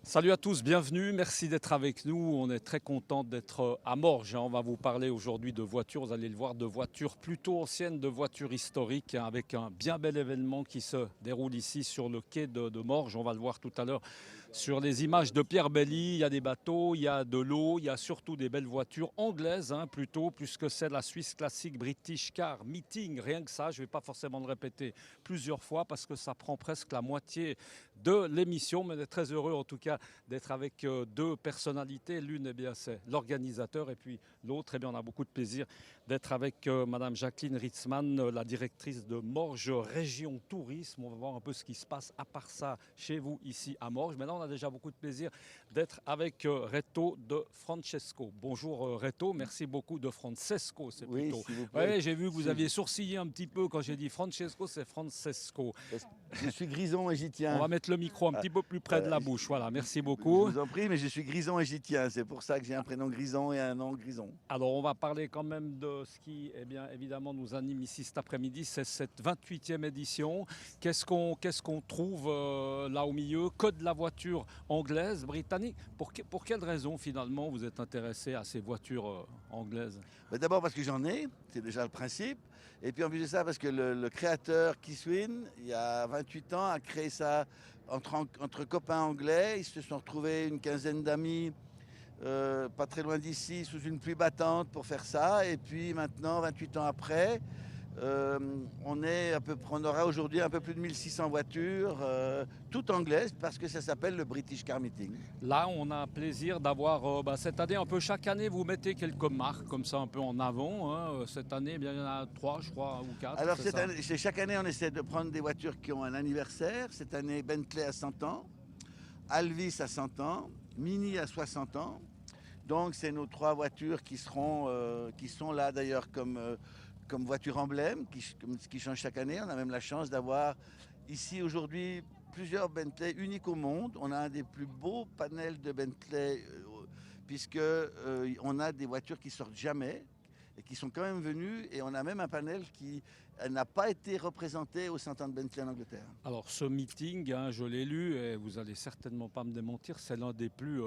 Salut à tous, bienvenue, merci d'être avec nous. On est très content d'être à Morges. On va vous parler aujourd'hui de voitures, vous allez le voir, de voitures plutôt anciennes, de voitures historiques, avec un bien bel événement qui se déroule ici sur le quai de Morges. On va le voir tout à l'heure sur les images de Pierre Belly. Il y a des bateaux, il y a de l'eau, il y a surtout des belles voitures anglaises, plutôt, puisque c'est la Swiss Classic British Car Meeting. Rien que ça, je ne vais pas forcément le répéter plusieurs fois parce que ça prend presque la moitié de l'émission, mais on est très heureux en tout cas d'être avec deux personnalités. L'une, eh bien, c'est l'organisateur et puis l'autre, eh bien, on a beaucoup de plaisir d'être avec Madame Jacqueline Ritzmann, la directrice de Morges Région Tourisme. On va voir un peu ce qui se passe à part ça chez vous ici à Morges. Maintenant, on a déjà beaucoup de plaisir d'être avec Reto de Francesco. Bonjour Reto, merci beaucoup de Francesco, c'est Oui, plutôt. s'il vous plaît. Oui, j'ai vu que vous Si aviez sourcillé un petit peu quand j'ai dit Francesco, c'est Francesco. parce que je suis grison et j'y On va tiens. mettre le micro un Ah, petit peu plus près de la je bouche. Voilà, merci je beaucoup. vous en prie, mais je suis grison et j'y tiens. C'est pour ça que j'ai un prénom grison et un nom grison. Alors, on va parler quand même de ce qui, eh bien, évidemment, nous anime ici cet après-midi. C'est cette 28e édition. Qu'est-ce qu'on trouve là au milieu? Code de la voiture anglaise, britannique. Pour quelle raison, finalement, vous êtes intéressé à ces voitures anglaises? Mais d'abord parce que j'en ai, c'est déjà le principe. Et puis en plus de ça, parce que le créateur Kiswin, il y a 28 ans, a créé ça entre copains anglais. Ils se sont retrouvés une quinzaine d'amis, pas très loin d'ici, sous une pluie battante pour faire ça. Et puis maintenant, 28 ans après, on aura aujourd'hui un peu plus de 1600 voitures, toutes anglaises, parce que ça s'appelle le British Car Meeting. Là, on a plaisir d'avoir cette année, un peu chaque année, vous mettez quelques marques comme ça un peu en avant. Cette année, eh bien, il y en a trois, je crois, ou quatre, Alors c'est ça? chaque année, on essaie de prendre des voitures qui ont un anniversaire. Cette année, Bentley a 100 ans, Alvis a 100 ans, Mini a 60 ans. Donc, c'est nos trois voitures qui sont là d'ailleurs comme voiture emblème, qui changent chaque année. On a même la chance d'avoir ici aujourd'hui plusieurs Bentley uniques au monde. On a un des plus beaux panels de Bentley, puisque on a des voitures qui sortent jamais et qui sont quand même venues. Et on a même un panel qui n'a pas été représenté au 100 ans de Bentley en Angleterre. Alors ce meeting, je l'ai lu et vous allez certainement pas me démentir, c'est l'un des plus,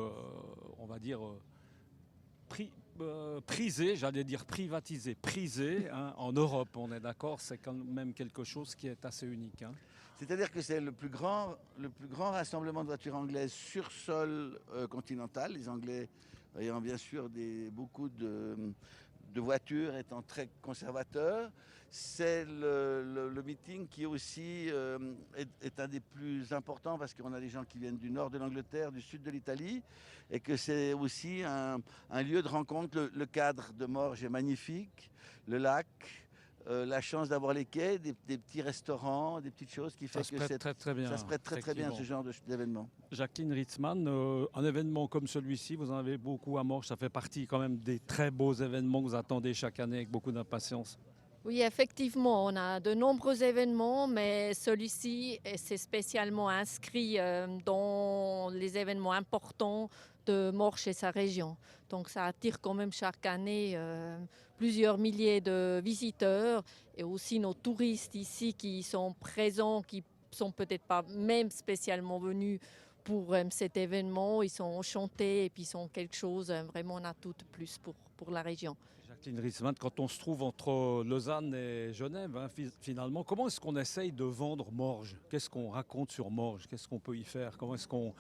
on va dire, prisés, j'allais dire privatisés, prisés en Europe. On est d'accord, c'est quand même quelque chose qui est assez unique. C'est-à-dire que c'est le plus grand rassemblement de voitures anglaises sur sol continental. Les Anglais ayant bien sûr beaucoup de voitures étant très conservateurs. C'est le meeting qui aussi est un des plus importants parce qu'on a des gens qui viennent du nord de l'Angleterre, du sud de l'Italie, et que c'est aussi un lieu de rencontre. Le cadre de Morges est magnifique, le lac. La chance d'avoir les quais, des petits restaurants, des petites choses qui Ça fait se que prête très très bien, ça se prête très très bien à effectivement. ce genre d'événement. Jacqueline Ritzmann, un événement comme celui-ci, vous en avez beaucoup à Morges, ça fait partie quand même des très beaux événements que vous attendez chaque année avec beaucoup d'impatience. Oui, effectivement, on a de nombreux événements, mais celui-ci, c'est spécialement inscrit dans les événements importants de Morges et sa région. Donc ça attire quand même chaque année plusieurs milliers de visiteurs et aussi nos touristes ici qui sont présents, qui sont peut-être pas même spécialement venus pour cet événement. Ils sont enchantés et puis ils sont quelque chose, vraiment on a tout de plus pour la région. Jacqueline Ritzmann, quand on se trouve entre Lausanne et Genève, finalement, comment est-ce qu'on essaye de vendre Morges? Qu'est-ce qu'on raconte sur Morges? Qu'est-ce qu'on peut y faire? Comment est-ce qu'on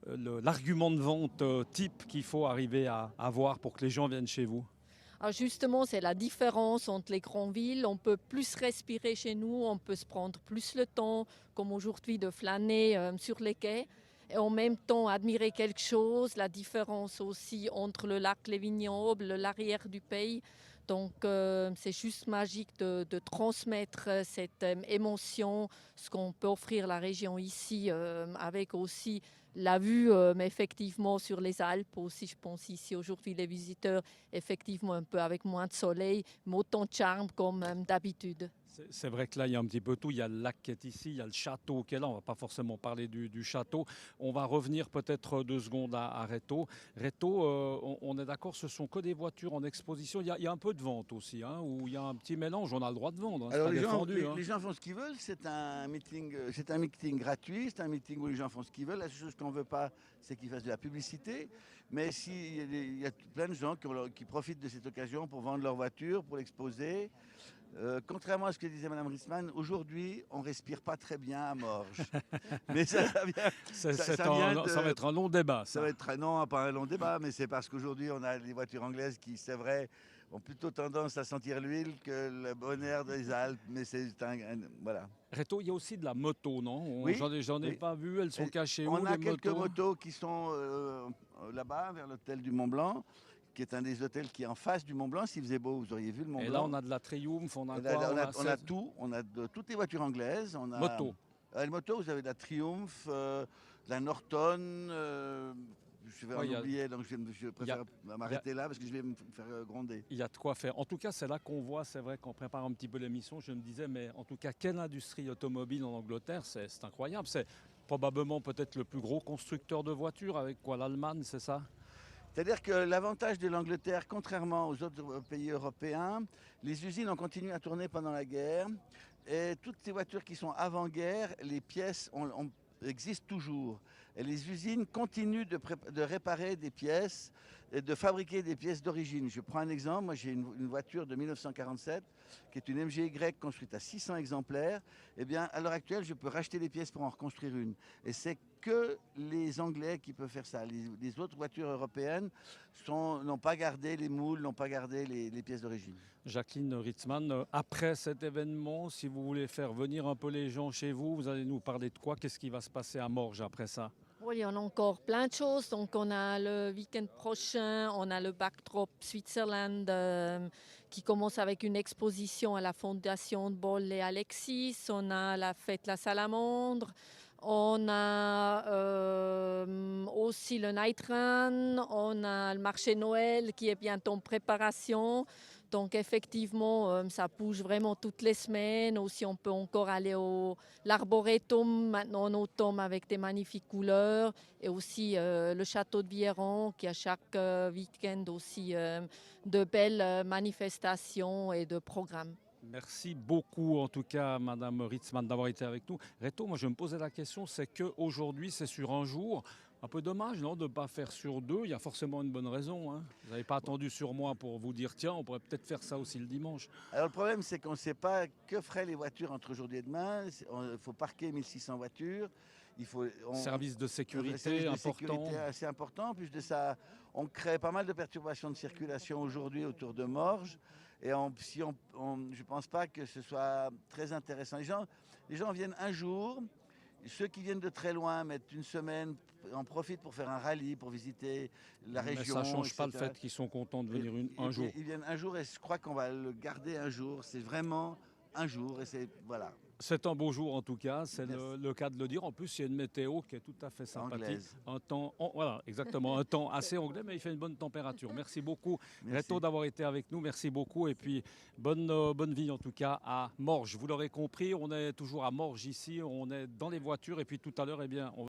l'argument de vente type qu'il faut arriver à avoir pour que les gens viennent chez vous? Alors justement, c'est la différence entre les grandes villes. On peut plus respirer chez nous, on peut se prendre plus le temps, comme aujourd'hui, de flâner sur les quais. Et en même temps, admirer quelque chose, la différence aussi entre le lac Les Vignobles, l'arrière du pays. Donc, c'est juste magique de transmettre cette émotion, ce qu'on peut offrir la région ici, avec aussi la vue, effectivement, sur les Alpes aussi. Je pense ici aujourd'hui, les visiteurs, effectivement, un peu avec moins de soleil, mais autant de charme comme d'habitude. C'est vrai que là, il y a un petit peu tout. Il y a le lac qui est ici, il y a le château qui est là. On ne va pas forcément parler du château. On va revenir peut-être 2 secondes à Réto. Réto, on est d'accord, ce sont que des voitures en exposition. Il y a un peu de vente aussi, hein, où il y a un petit mélange. On a le droit de vendre, hein, c'est Alors pas défendu. Hein. les gens font ce qu'ils veulent, c'est un meeting gratuit, c'est un meeting où les gens font ce qu'ils veulent. La seule chose qu'on ne veut pas, c'est qu'ils fassent de la publicité. Mais il y a plein de gens qui profitent de cette occasion pour vendre leur voiture, pour l'exposer. Contrairement à ce que disait Mme Ritzmann, aujourd'hui, on ne respire pas très bien à Morges. Mais ça vient, Ça va être un long débat. ça va être non, pas un long débat, mais c'est parce qu'aujourd'hui, on a les voitures anglaises qui, c'est vrai, ont plutôt tendance à sentir l'huile que le bon air des Alpes. Mais voilà. Réto, il y a aussi de la moto, non? Oui, J'en ai oui. pas vu. Elles sont cachées où, On a les quelques motos? motos qui sont là-bas, vers l'hôtel du Mont Blanc, qui est un des hôtels qui est en face du Mont Blanc. S'il faisait beau, vous auriez vu le Mont Et Blanc. là, on a de la Triumph, on a quoi? On a tout. On a toutes les voitures anglaises. On a, Moto. Les motos, vous avez de la Triumph, de la Norton. Je vais Ouais, en oublier, donc je préfère m'arrêter là parce que je vais me faire gronder. Il y a de quoi faire. En tout cas, c'est là qu'on voit, c'est vrai qu'on prépare un petit peu l'émission. Je me disais, mais en tout cas, quelle industrie automobile en Angleterre, c'est incroyable. C'est probablement peut-être le plus gros constructeur de voitures avec quoi l'Allemagne, c'est ça? C'est-à-dire que l'avantage de l'Angleterre, contrairement aux autres pays européens, les usines ont continué à tourner pendant la guerre. Et toutes ces voitures qui sont avant-guerre, les pièces existent toujours. Et les usines continuent de réparer des pièces et de fabriquer des pièces d'origine. Je prends un exemple. Moi, j'ai une voiture de 1947 qui est une MGY construite à 600 exemplaires. Eh bien, à l'heure actuelle, je peux racheter les pièces pour en reconstruire une. Et c'est que les Anglais qui peuvent faire ça. Les autres voitures européennes n'ont pas gardé les moules, n'ont pas gardé les pièces d'origine. Jacqueline Ritzmann, après cet événement, si vous voulez faire venir un peu les gens chez vous, vous allez nous parler de quoi? Qu'est-ce qui va se passer à Morges après ça? Oui, il y en a encore plein de choses. Donc, on a le week-end prochain, on a le Backdrop Switzerland qui commence avec une exposition à la Fondation de Boll et Alexis. On a la fête La Salamandre. On a aussi le Night Run. On a le marché Noël qui est bientôt en préparation. Donc effectivement, ça bouge vraiment toutes les semaines. Aussi, on peut encore aller au l'Arboretum maintenant en automne avec des magnifiques couleurs. Et aussi le château de Vieran qui a chaque week-end aussi de belles manifestations et de programmes. Merci beaucoup en tout cas Madame Ritzmann d'avoir été avec nous. Réto, moi je me posais la question, c'est qu'aujourd'hui c'est sur un jour. Un peu dommage, non, de ne pas faire sur 2. Il y a forcément une bonne raison. Hein. Vous n'avez pas attendu sur moi pour vous dire, tiens, on pourrait peut-être faire ça aussi le dimanche. Alors le problème, c'est qu'on ne sait pas que feraient les voitures entre aujourd'hui et demain. Il faut parquer 1600 voitures. Service de sécurité service de important. sécurité assez important. En plus de ça, on crée pas mal de perturbations de circulation aujourd'hui autour de Morges. Et je ne pense pas que ce soit très intéressant. Les gens viennent un jour. Ceux qui viennent de très loin mettent une semaine, en profitent pour faire un rallye, pour visiter la région. Mais ça ne change pas le etc. fait qu'ils sont contents de venir un jour. Ils viennent un jour et je crois qu'on va le garder un jour. C'est vraiment un jour et c'est voilà. C'est un beau jour en tout cas, c'est Merci. le cas de le dire. En plus, il y a une météo qui est tout à fait sympathique. Anglaise. Un temps, voilà, exactement, un temps assez anglais, mais il fait une bonne température. Merci beaucoup, Merci. Réto, d'avoir été avec nous. Merci beaucoup et puis bonne vie en tout cas à Morges. Vous l'aurez compris, on est toujours à Morges ici, on est dans les voitures et puis tout à l'heure, eh bien, on